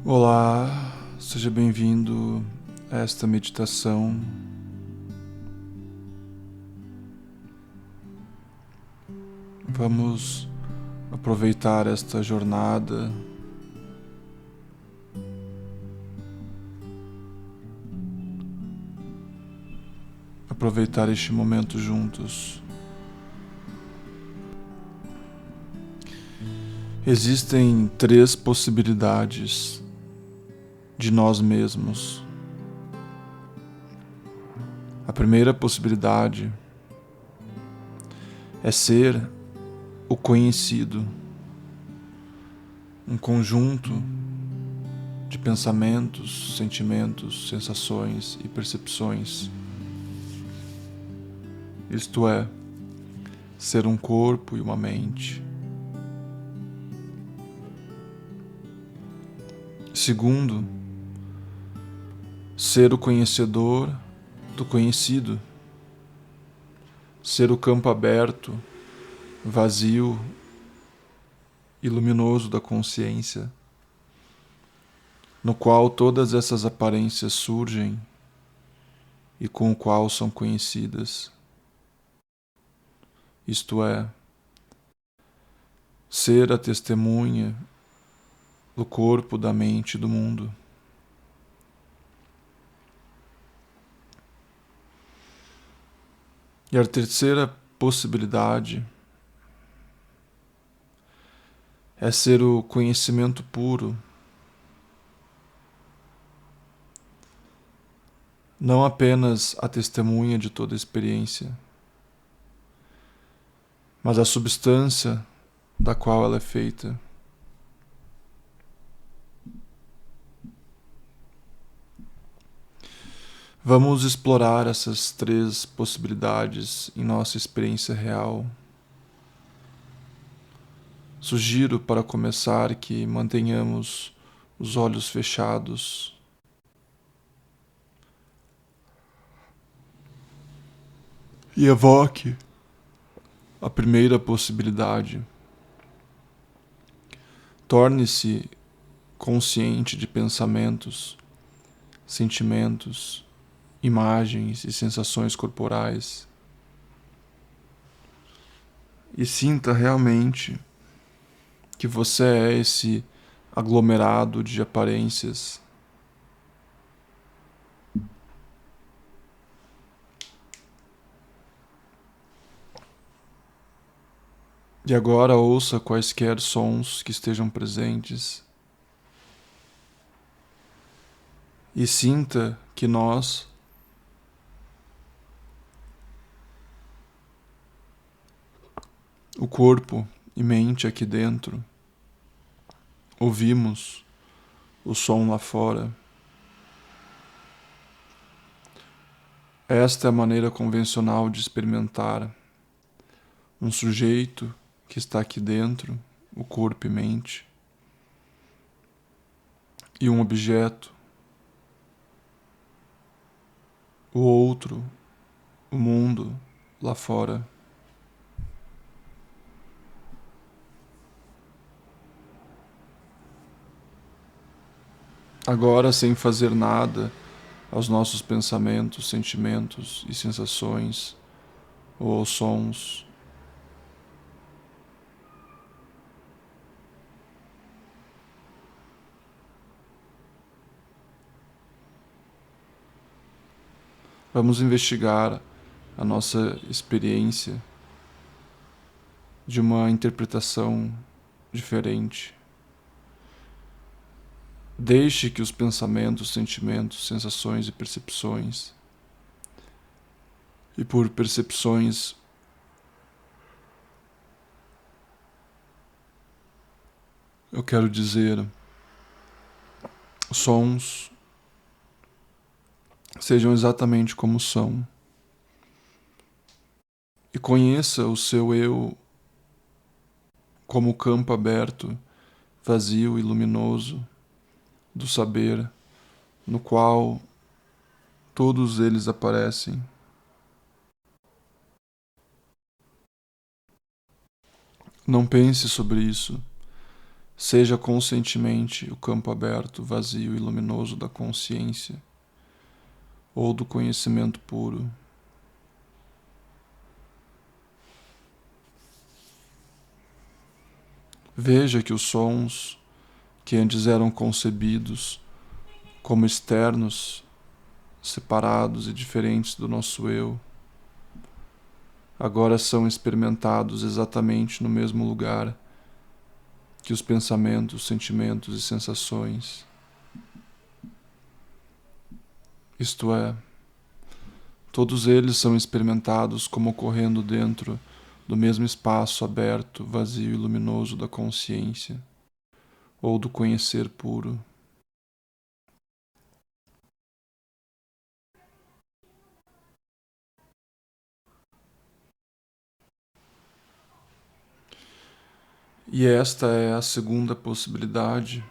Olá, seja bem-vindo a esta meditação. Vamos aproveitar esta jornada, aproveitar este momento juntos. Existem 3 possibilidades de nós mesmos. A primeira possibilidade é ser o conhecido, um conjunto de pensamentos, sentimentos, sensações e percepções. Isto é, ser um corpo e uma mente. Segundo, ser o conhecedor do conhecido, ser o campo aberto, vazio e luminoso da consciência, no qual todas essas aparências surgem e com o qual são conhecidas. Isto é, ser a testemunha do corpo, da mente e do mundo. E a terceira possibilidade é ser o conhecimento puro, não apenas a testemunha de toda a experiência, mas a substância da qual ela é feita. Vamos explorar essas 3 possibilidades em nossa experiência real. Sugiro, para começar, que mantenhamos os olhos fechados e evoque a primeira possibilidade. Torne-se consciente de pensamentos, sentimentos, imagens e sensações corporais e sinta realmente que você é esse aglomerado de aparências. E agora ouça quaisquer sons que estejam presentes e sinta que nós o corpo e mente aqui dentro, ouvimos o som lá fora. Esta é a maneira convencional de experimentar um sujeito que está aqui dentro, o corpo e mente, e um objeto, o outro, o mundo lá fora. Agora, sem fazer nada aos nossos pensamentos, sentimentos e sensações, ou aos sons, vamos investigar a nossa experiência de uma interpretação diferente. Deixe que os pensamentos, sentimentos, sensações e percepções, e por percepções eu quero dizer sons, sejam exatamente como são. E conheça o seu eu como campo aberto, vazio e luminoso do saber, no qual todos eles aparecem. Não pense sobre isso. seja conscientemente o campo aberto, vazio e luminoso da consciência ou do conhecimento puro. Veja que os sons que antes eram concebidos como externos, separados e diferentes do nosso eu, agora são experimentados exatamente no mesmo lugar que os pensamentos, sentimentos e sensações. Isto é, todos eles são experimentados como ocorrendo dentro do mesmo espaço aberto, vazio e luminoso da consciência ou do conhecer puro. E esta é a segunda possibilidade.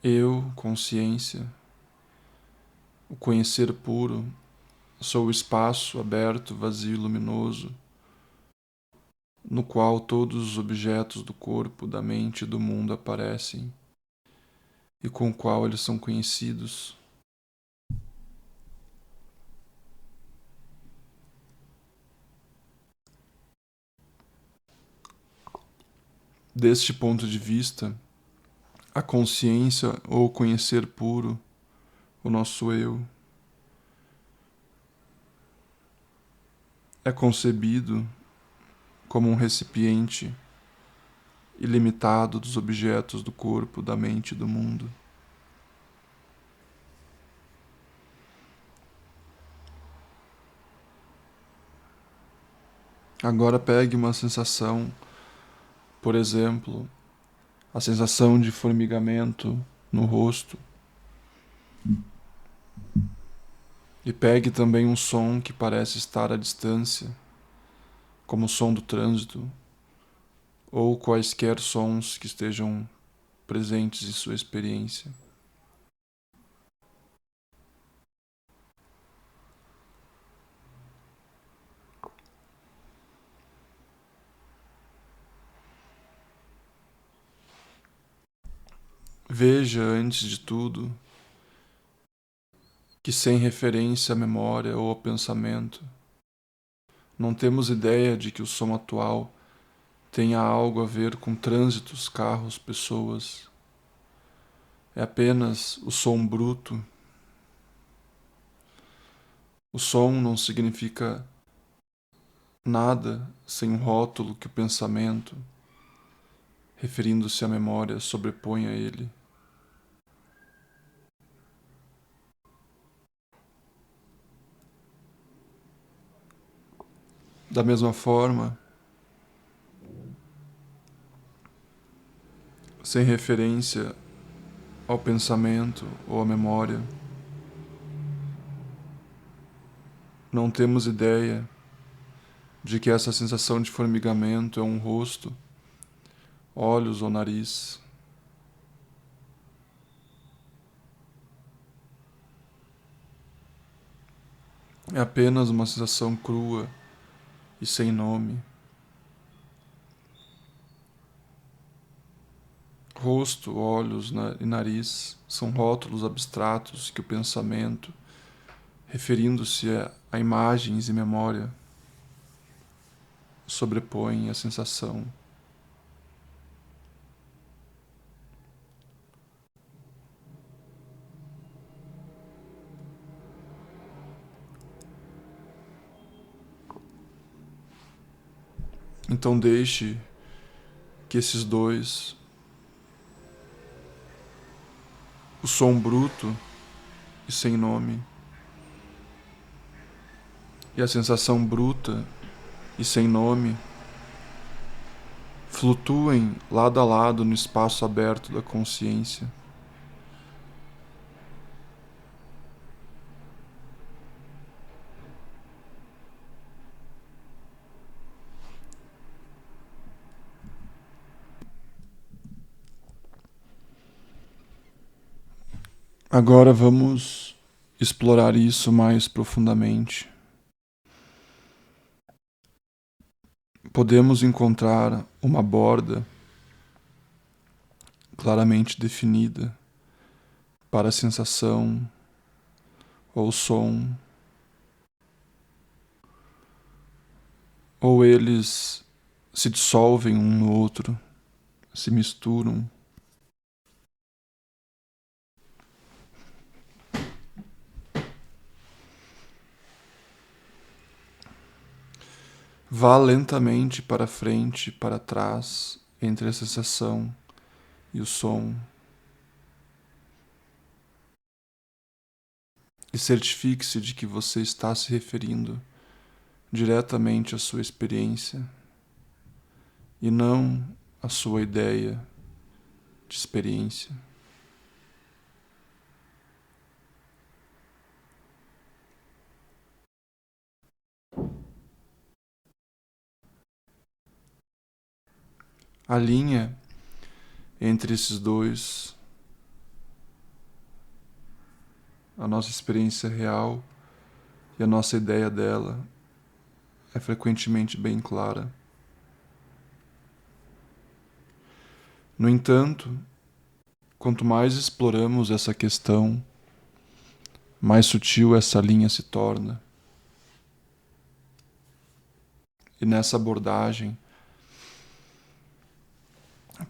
Eu, consciência, o conhecer puro, sou o espaço aberto, vazio e luminoso, no qual todos os objetos do corpo, da mente e do mundo aparecem, e com o qual eles são conhecidos. Deste ponto de vista, a consciência ou conhecer puro, o nosso eu, é concebido como um recipiente ilimitado dos objetos do corpo, da mente e do mundo. Agora pegue uma sensação, por exemplo, a sensação de formigamento no rosto, e pegue também um som que parece estar à distância, como o som do trânsito, ou quaisquer sons que estejam presentes em sua experiência. Veja, antes de tudo, que sem referência à memória ou ao pensamento, não temos ideia de que o som atual tenha algo a ver com trânsitos, carros, pessoas. É apenas o som bruto. O som não significa nada sem um rótulo que o pensamento, referindo-se à memória, sobrepõe a ele. Da mesma forma, sem referência ao pensamento ou à memória, não temos ideia de que essa sensação de formigamento é um rosto, olhos ou nariz. É apenas uma sensação crua e sem nome. Rosto, olhos e nariz são rótulos abstratos que o pensamento, referindo-se a imagens e memória, sobrepõe a sensação. Então deixe que esses dois, o som bruto e sem nome, e a sensação bruta e sem nome, flutuem lado a lado no espaço aberto da consciência. Agora vamos explorar isso mais profundamente. Podemos encontrar uma borda claramente definida para a sensação ou som, ou eles se dissolvem um no outro, se misturam. Vá lentamente para frente e para trás entre a sensação e o som e certifique-se de que você está se referindo diretamente à sua experiência e não à sua ideia de experiência. A linha entre esses dois, a nossa experiência real e a nossa ideia dela, é frequentemente bem clara. No entanto, quanto mais exploramos essa questão, mais sutil essa linha se torna. E nessa abordagem,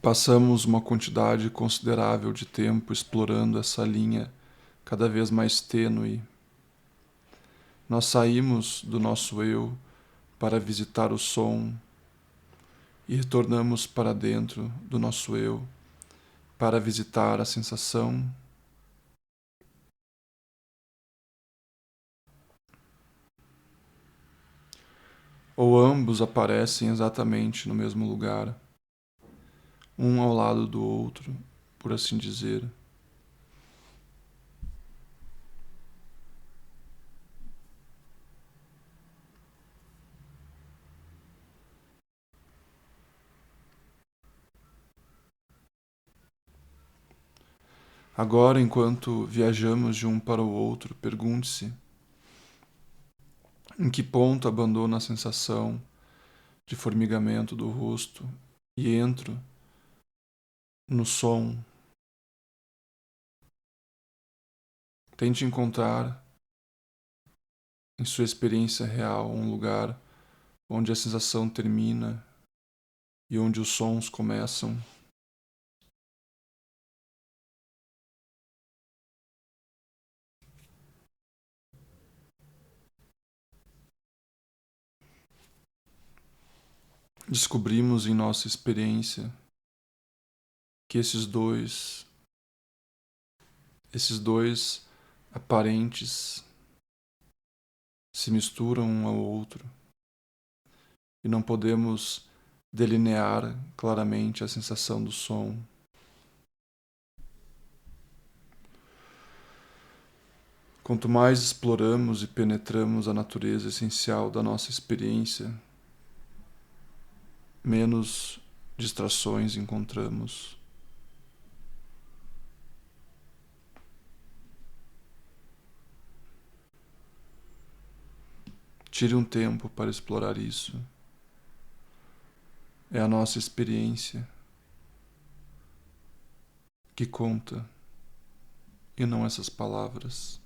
passamos uma quantidade considerável de tempo explorando essa linha cada vez mais tênue. Nós saímos do nosso eu para visitar o som e retornamos para dentro do nosso eu para visitar a sensação. Ou ambos aparecem exatamente no mesmo lugar, um ao lado do outro, por assim dizer. Agora, enquanto viajamos de um para o outro, pergunte-se: em que ponto abandono a sensação de formigamento do rosto e entro no som? Tente encontrar em sua experiência real um lugar onde a sensação termina e onde os sons começam. Descobrimos em nossa experiência que esses dois aparentes se misturam um ao outro e não podemos delinear claramente a sensação do som. Quanto mais exploramos e penetramos a natureza essencial da nossa experiência, menos distrações encontramos. Tire um tempo para explorar isso. É a nossa experiência que conta e não essas palavras.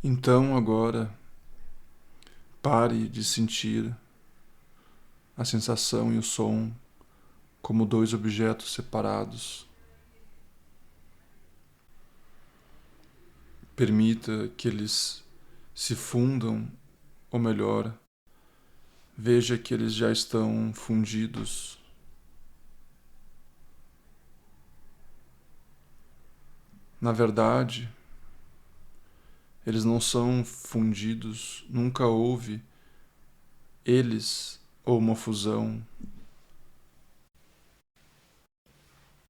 Então agora pare de sentir a sensação e o som como dois objetos separados. Permita que eles se fundam, ou melhor, Veja que eles já estão fundidos. Na verdade, eles não são fundidos, nunca houve eles ou uma fusão.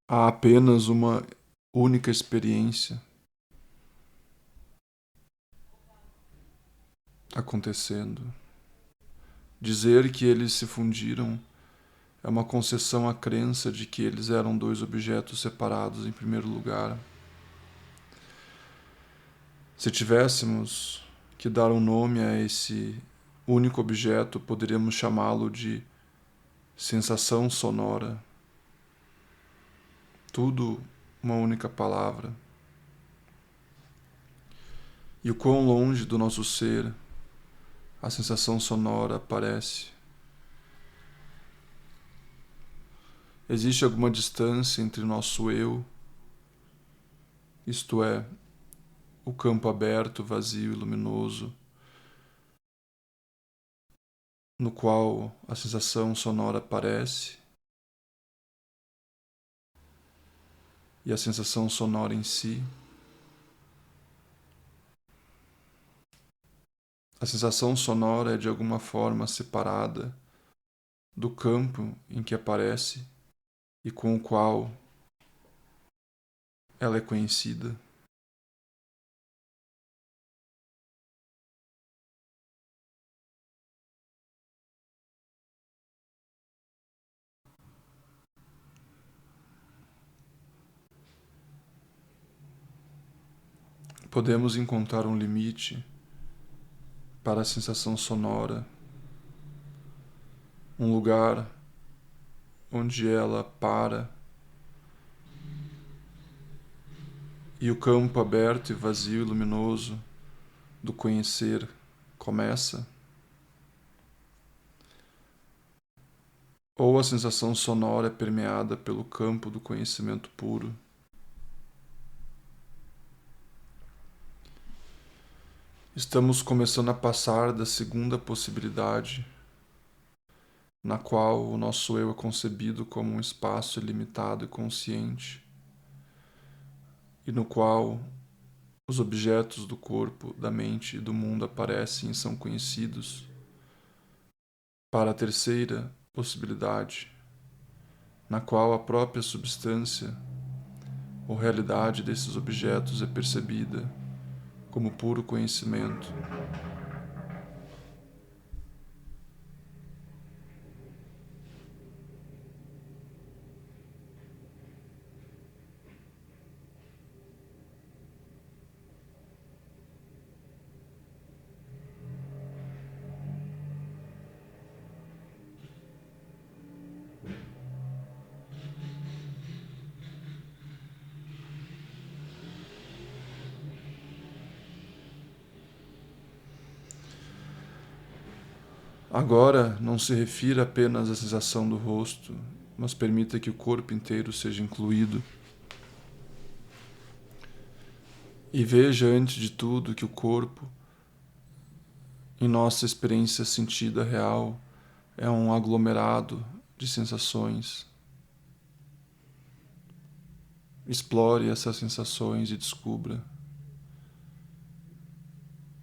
Há apenas uma única experiência acontecendo. Dizer que eles se fundiram é uma concessão à crença de que eles eram dois objetos separados em primeiro lugar. Se tivéssemos que dar um nome a esse único objeto, poderíamos chamá-lo de sensação sonora. Tudo uma única palavra. E o quão longe do nosso ser a sensação sonora aparece. Existe alguma distância entre nosso eu, isto é, o campo aberto, vazio e luminoso, no qual a sensação sonora aparece, e a sensação sonora em si. A sensação sonora é de alguma forma separada do campo em que aparece e com o qual ela é conhecida. Podemos encontrar um limite para a sensação sonora, um lugar onde ela para e o campo aberto e vazio e luminoso do conhecer começa, ou a sensação sonora é permeada pelo campo do conhecimento puro. Estamos começando a passar da segunda possibilidade, na qual o nosso eu é concebido como um espaço ilimitado e consciente, e no qual os objetos do corpo, da mente e do mundo aparecem e são conhecidos, para a terceira possibilidade, na qual a própria substância ou realidade desses objetos é percebida como puro conhecimento. Agora, não se refira apenas à sensação do rosto, mas permita que o corpo inteiro seja incluído. E veja, antes de tudo, que o corpo, em nossa experiência sentida real, é um aglomerado de sensações. Explore essas sensações e descubra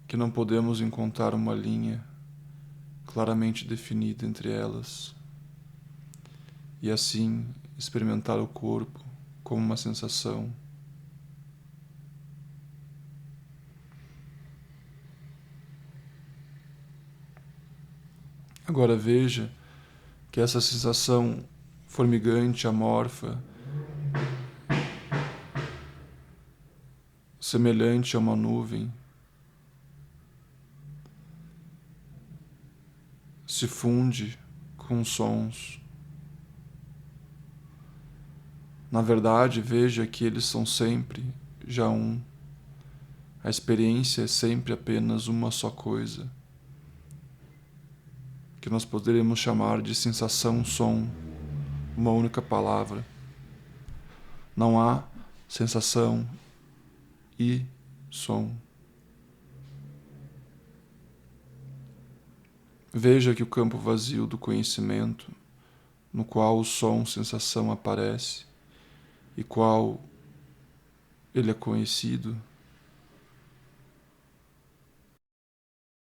que não podemos encontrar uma linha claramente definida entre elas, e assim experimentar o corpo como uma sensação. Agora veja que essa sensação formigante, amorfa, semelhante a uma nuvem, se funde com sons. Na verdade, veja que eles são sempre já um. A experiência é sempre apenas uma só coisa, que nós poderíamos chamar de sensação-som, uma única palavra. Não há sensação e som. Veja que o campo vazio do conhecimento, no qual o som, sensação aparece e qual ele é conhecido,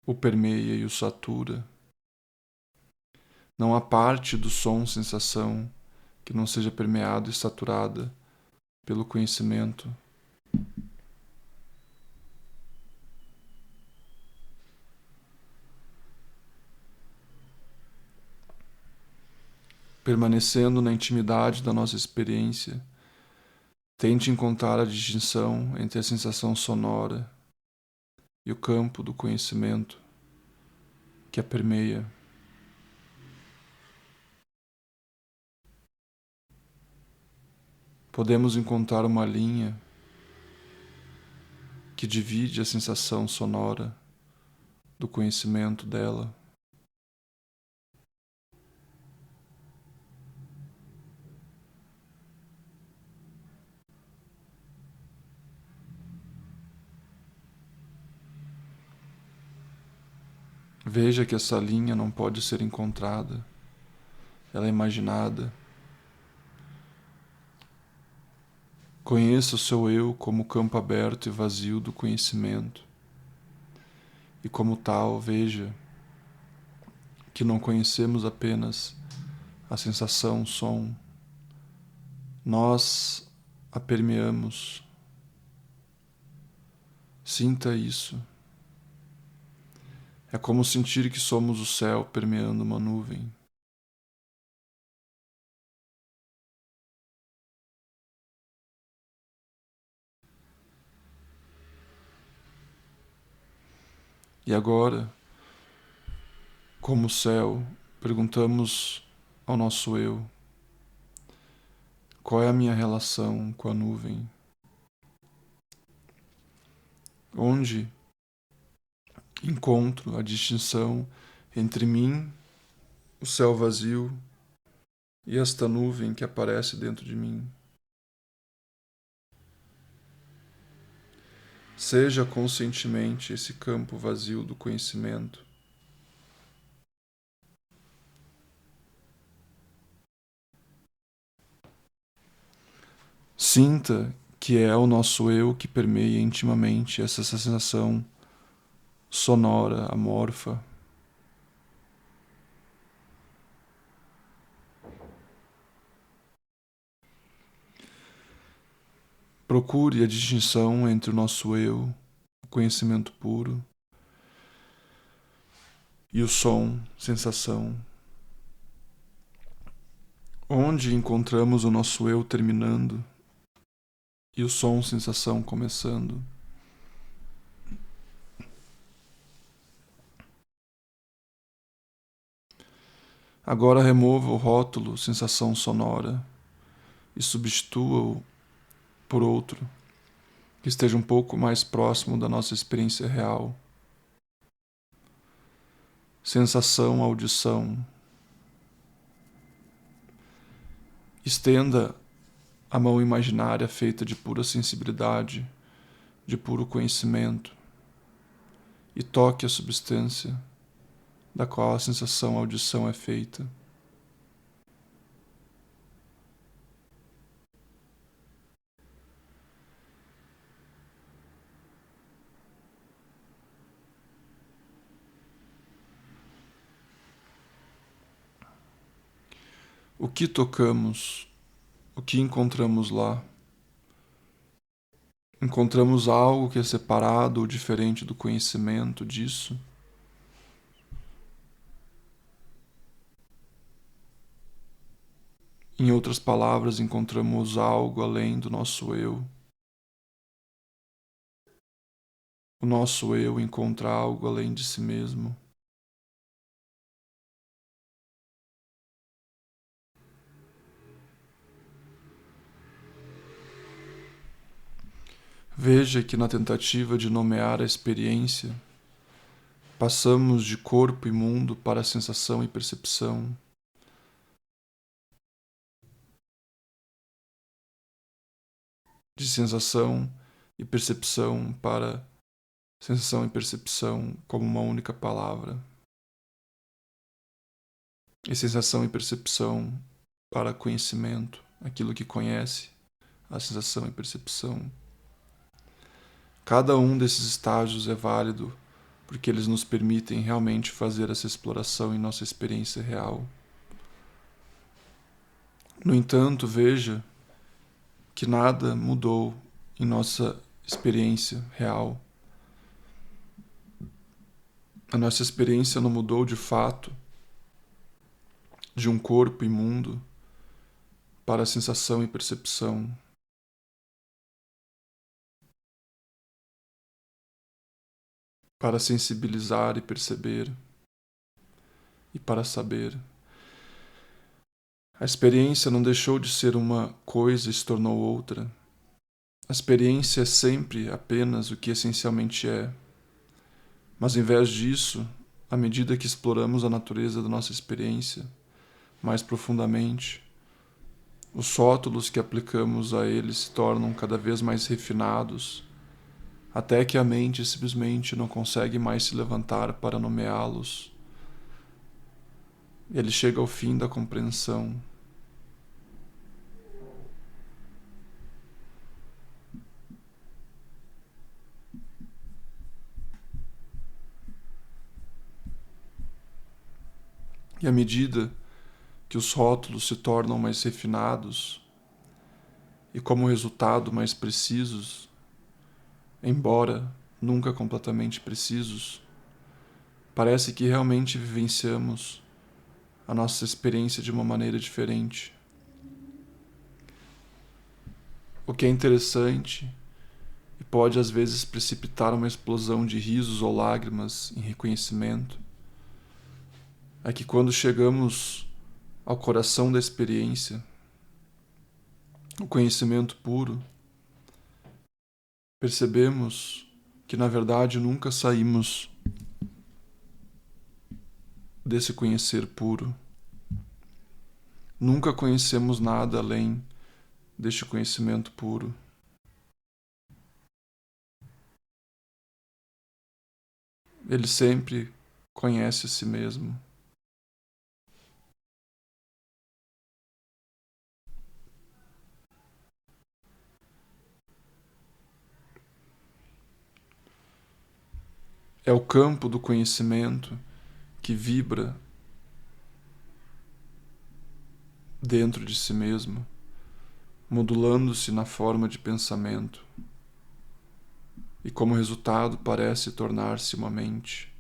o permeia e o satura. Não há parte do som, sensação que não seja permeada e saturada pelo conhecimento. Permanecendo na intimidade da nossa experiência, tente encontrar a distinção entre a sensação sonora e o campo do conhecimento que a permeia. Podemos encontrar uma linha que divide a sensação sonora do conhecimento dela. Veja que essa linha não pode ser encontrada, ela é imaginada. Conheça o seu eu como campo aberto e vazio do conhecimento. E como tal, veja que não conhecemos apenas a sensação, som. Nós a permeamos. Sinta isso. É como sentir que somos o céu permeando uma nuvem. E agora, como céu, perguntamos ao nosso eu: qual é a minha relação com a nuvem? Onde encontro a distinção entre mim, o céu vazio, e esta nuvem que aparece dentro de mim? Seja conscientemente esse campo vazio do conhecimento. Sinta que é o nosso eu que permeia intimamente essa sensação sonora, amorfa. Procure a distinção entre o nosso eu, o conhecimento puro, e o som, sensação. Onde encontramos o nosso eu terminando e o som, sensação começando. Agora remova o rótulo sensação sonora e substitua-o por outro que esteja um pouco mais próximo da nossa experiência real. Sensação, audição. Estenda a mão imaginária feita de pura sensibilidade, de puro conhecimento, e toque a substância da qual a sensação, audição é feita. O que tocamos, o que encontramos lá? Encontramos algo que é separado ou diferente do conhecimento disso? Em outras palavras, encontramos algo além do nosso eu. O nosso eu encontra algo além de si mesmo. Veja que na tentativa de nomear a experiência, passamos de corpo e mundo para sensação e percepção. De sensação e percepção para sensação e percepção como uma única palavra. e sensação e percepção para conhecimento, aquilo que conhece, a sensação e percepção. Cada um desses estágios é válido porque eles nos permitem realmente fazer essa exploração em nossa experiência real. No entanto, veja que nada mudou em nossa experiência real. A nossa experiência não mudou de fato de um corpo imundo para a sensação e percepção. Para sensibilizar e perceber, e para saber. A experiência não deixou de ser uma coisa e se tornou outra. A experiência é sempre apenas o que essencialmente é. Mas, em vez disso, à medida que exploramos a natureza da nossa experiência mais profundamente, os rótulos que aplicamos a ele se tornam cada vez mais refinados, até que a mente simplesmente não consegue mais se levantar para nomeá-los. Ele chega ao fim da compreensão. E à medida que os rótulos se tornam mais refinados e, como resultado, mais precisos, embora nunca completamente precisos, parece que realmente vivenciamos a nossa experiência de uma maneira diferente. O que é interessante e pode às vezes precipitar uma explosão de risos ou lágrimas em reconhecimento é que quando chegamos ao coração da experiência, o conhecimento puro, percebemos que na verdade nunca saímos desse conhecer puro. Nunca conhecemos nada além deste conhecimento puro. Ele sempre conhece a si mesmo. É o campo do conhecimento que vibra dentro de si mesmo, modulando-se na forma de pensamento, e como resultado parece tornar-se uma mente,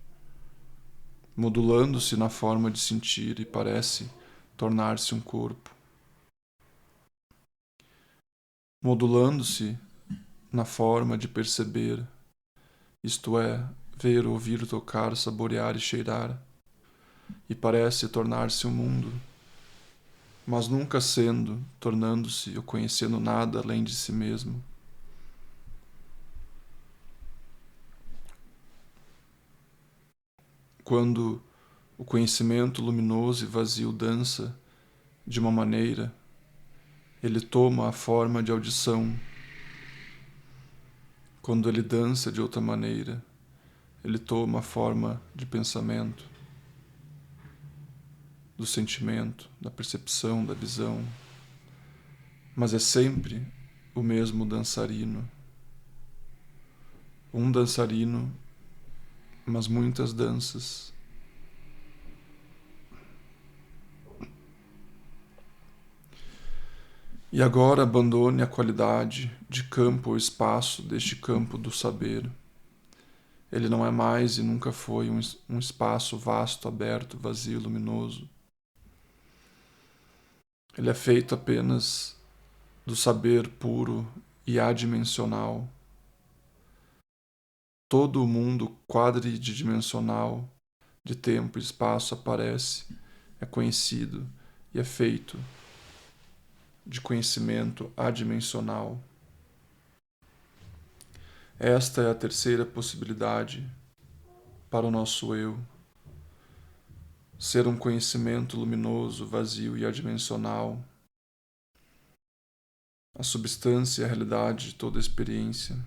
modulando-se na forma de sentir e parece tornar-se um corpo, modulando-se na forma de perceber, isto é, ver, ouvir, tocar, saborear e cheirar, e parece tornar-se um mundo, mas nunca sendo, tornando-se ou conhecendo nada além de si mesmo. Quando o conhecimento luminoso e vazio dança de uma maneira, ele toma a forma de audição. Quando ele dança de outra maneira, ele toma a forma de pensamento, do sentimento, da percepção, da visão. Mas é sempre o mesmo dançarino. Um dançarino, mas muitas danças. E agora abandone a qualidade de campo ou espaço deste campo do saber. Ele não é mais e nunca foi um espaço vasto, aberto, vazio, luminoso. Ele é feito apenas do saber puro e adimensional. Todo o mundo quadridimensional de tempo e espaço aparece, é conhecido e é feito de conhecimento adimensional. Esta é a terceira possibilidade para o nosso eu. Ser um conhecimento luminoso, vazio e adimensional. A substância e a realidade de toda a experiência.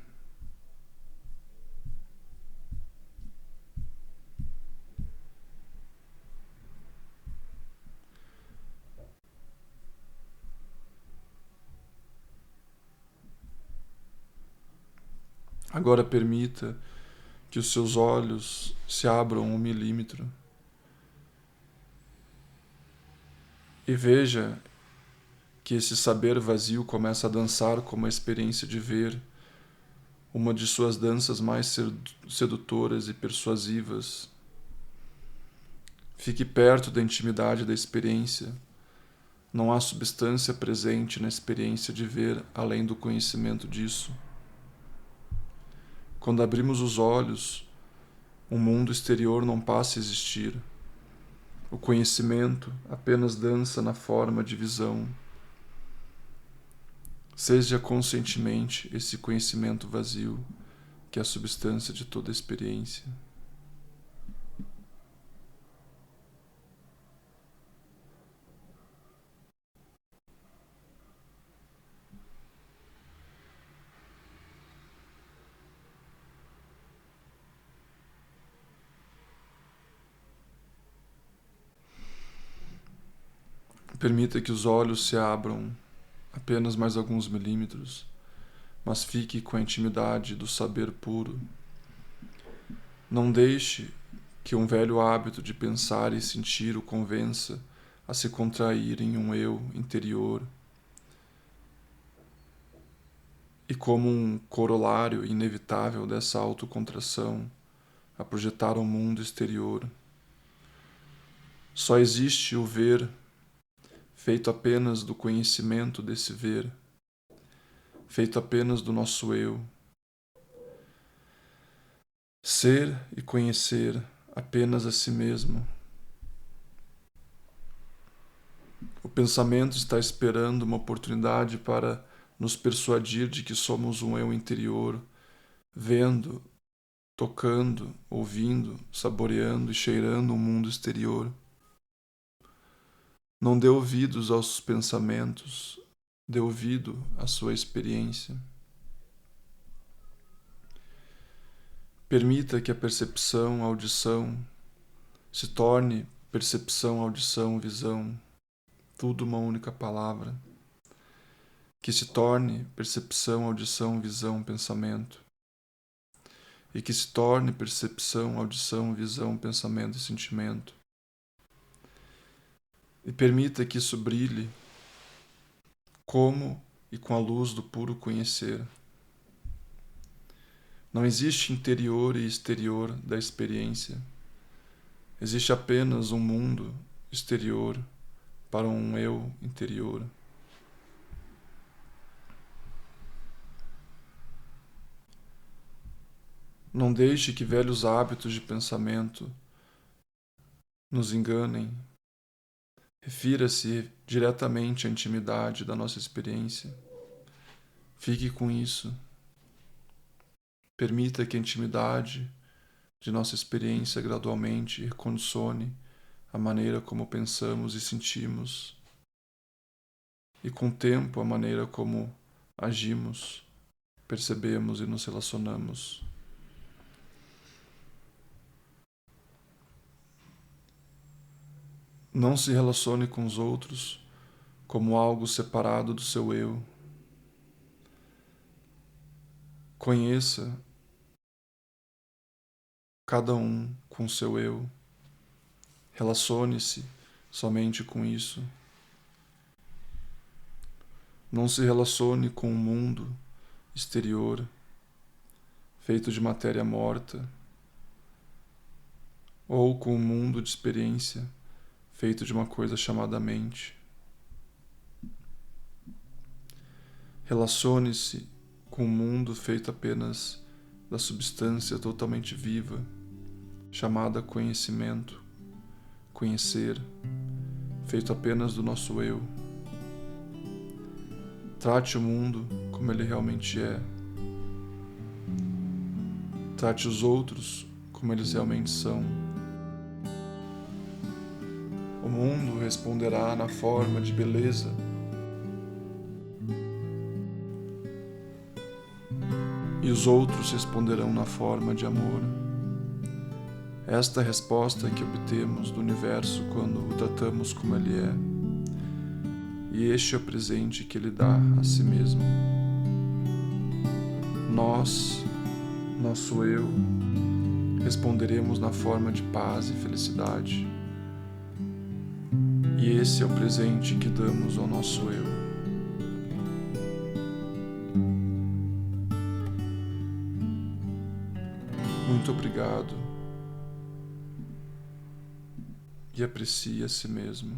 Agora permita que os seus olhos se abram 1 milímetro e veja que esse saber vazio começa a dançar como a experiência de ver, uma de suas danças mais sedutoras e persuasivas. Fique perto da intimidade da experiência. Não há substância presente na experiência de ver além do conhecimento disso. Quando abrimos os olhos, o mundo exterior não passa a existir. O conhecimento apenas dança na forma de visão. Seja conscientemente esse conhecimento vazio, que é a substância de toda a experiência. Permita que os olhos se abram apenas mais alguns milímetros, mas fique com a intimidade do saber puro. Não deixe que um velho hábito de pensar e sentir o convença a se contrair em um eu interior e, como um corolário inevitável dessa autocontração, a projetar um mundo exterior. Só existe o ver, feito apenas do conhecimento desse ver, feito apenas do nosso eu. Ser e conhecer apenas a si mesmo. O pensamento está esperando uma oportunidade para nos persuadir de que somos um eu interior, vendo, tocando, ouvindo, saboreando e cheirando um mundo exterior. Não dê ouvidos aos pensamentos, dê ouvido à sua experiência. Permita que a percepção, a audição, se torne percepção, audição, visão, tudo uma única palavra. Que se torne percepção, audição, visão, pensamento. E que se torne percepção, audição, visão, pensamento e sentimento. E permita que isso brilhe como e com a luz do puro conhecer. Não existe interior e exterior da experiência. Existe apenas um mundo exterior para um eu interior. Não deixe que velhos hábitos de pensamento nos enganem. Refira-se diretamente à intimidade da nossa experiência. Fique com isso. Permita que a intimidade de nossa experiência gradualmente recondicione a maneira como pensamos e sentimos, e com o tempo a maneira como agimos, percebemos e nos relacionamos. Não se relacione com os outros como algo separado do seu eu. Conheça cada um com seu eu. Relacione-se somente com isso. Não se relacione com o mundo exterior, feito de matéria morta, ou com o mundo de experiência, feito de uma coisa chamada mente. Relacione-se com um mundo feito apenas da substância totalmente viva, chamada conhecimento, conhecer, feito apenas do nosso eu. Trate o mundo como ele realmente é. Trate os outros como eles realmente são. O mundo responderá na forma de beleza. E os outros responderão na forma de amor. Esta é a resposta que obtemos do universo quando o tratamos como ele é. E este é o presente que ele dá a si mesmo. Nós nosso eu, responderemos na forma de paz e felicidade. E esse é o presente que damos ao nosso eu. Muito obrigado e aprecie a si mesmo.